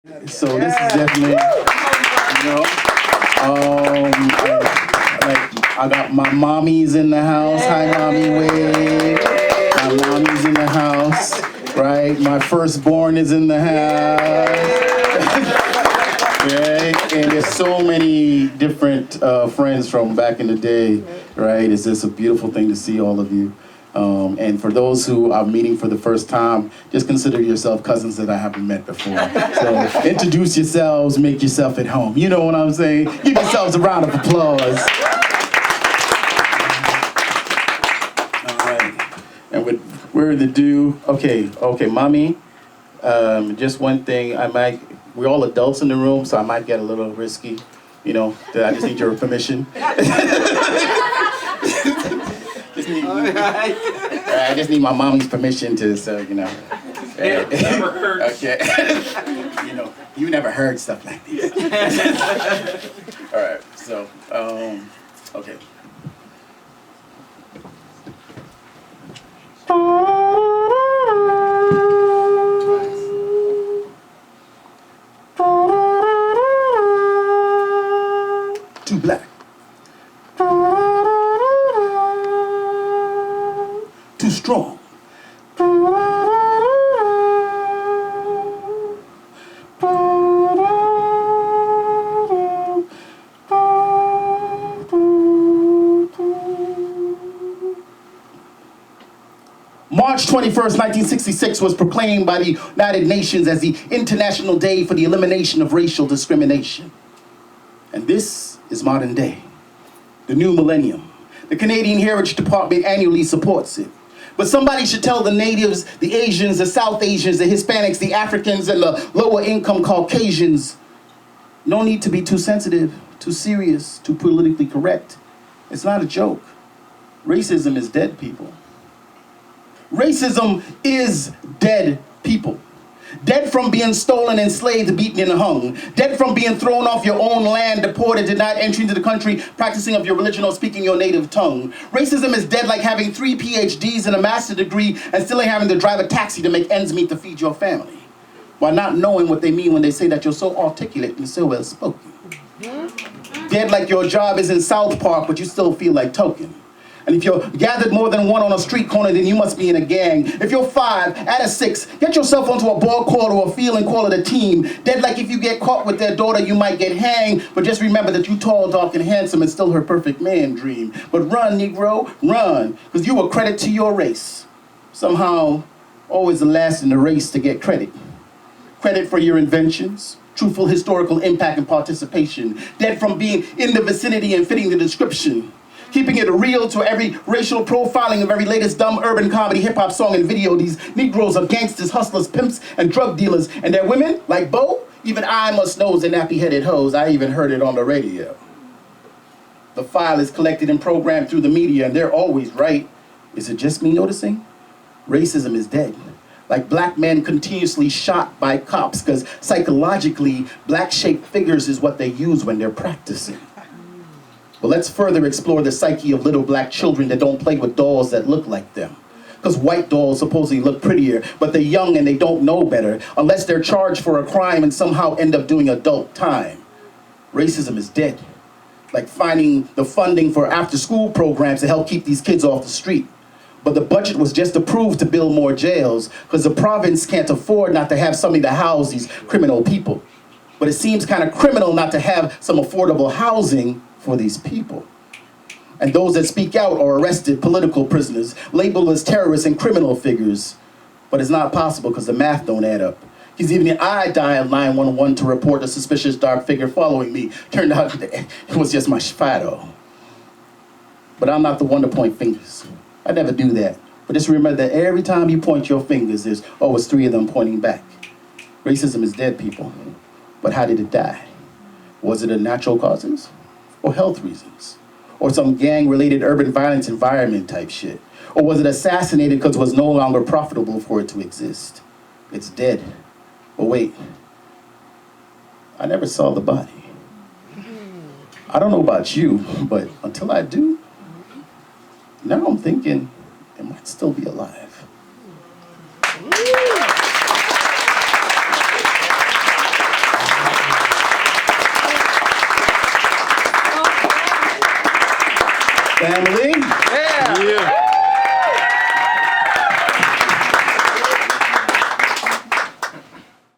So this is definitely, I got my mommies in the house. Hi, mommy, wave. My mommy's in the house, right? My firstborn is in the house. Right? And there's so many different friends from back in the day, right? It's just a beautiful thing to see all of you. And for those who are meeting for the first time, just consider yourself cousins that I haven't met before. So introduce yourselves, make yourself at home. You know what I'm saying? Give yourselves a round of applause. All right. And with word to do, okay, mommy, just one thing, we're all adults in the room, so I might get a little risky, I just need your permission. I just need my mommy's permission to, Yeah, never heard. Okay. You never heard stuff like this. All right, so, okay. Too black. Too strong. March 21st, 1966 was proclaimed by the United Nations as the International Day for the Elimination of Racial Discrimination. And this is modern day, the new millennium. The Canadian Heritage Department annually supports it. But somebody should tell the natives, the Asians, the South Asians, the Hispanics, the Africans, and the lower income Caucasians, no need to be too sensitive, too serious, too politically correct. It's not a joke. Racism is dead, people. Racism is dead people. Dead from being stolen, enslaved, beaten, and hung. Dead from being thrown off your own land, deported, denied entry into the country, practicing of your religion or speaking your native tongue. Racism is dead like having 3 PhDs and a master's degree and still having to drive a taxi to make ends meet to feed your family, while not knowing what they mean when they say that you're so articulate and so well spoken. Dead like your job is in South Park, but you still feel like token. And if you're gathered more than one on a street corner, then you must be in a gang. If you're 5, add a 6, get yourself onto a ball court or a field and call it a team. Dead like if you get caught with their daughter, you might get hanged. But just remember that you tall, dark, and handsome and still her perfect man dream. But run, Negro, run, because you a credit to your race. Somehow, always the last in the race to get credit. Credit for your inventions, truthful historical impact and participation. Dead from being in the vicinity and fitting the description. Keeping it real to every racial profiling of every latest dumb urban comedy, hip-hop song and video. These Negroes are gangsters, hustlers, pimps, and drug dealers. And their women, like Bo, even I must know is a nappy-headed hoes. I even heard it on the radio. The file is collected and programmed through the media, and they're always right. Is it just me noticing? Racism is dead. Like black men continuously shot by cops, because psychologically, black-shaped figures is what they use when they're practicing. But let's further explore the psyche of little black children that don't play with dolls that look like them. Because white dolls supposedly look prettier, but they're young and they don't know better, unless they're charged for a crime and somehow end up doing adult time. Racism is dead. Like finding the funding for after-school programs to help keep these kids off the street. But the budget was just approved to build more jails, because the province can't afford not to have something to house these criminal people. But it seems kind of criminal not to have some affordable housing for these people. And those that speak out are arrested political prisoners, labeled as terrorists and criminal figures. But it's not possible because the math don't add up. Because even I dialed 911 to report a suspicious dark figure following me. Turned out it was just my shadow. But I'm not the one to point fingers. I never do that. But just remember that every time you point your fingers, there's always 3 of them pointing back. Racism is dead, people. But how did it die? Was it a natural causes? Or health reasons? Or some gang-related urban violence environment type shit? Or was it assassinated because it was no longer profitable for it to exist? It's dead. But wait, I never saw the body. I don't know about you, but until I do, now I'm thinking it might still be alive. Family. Yeah.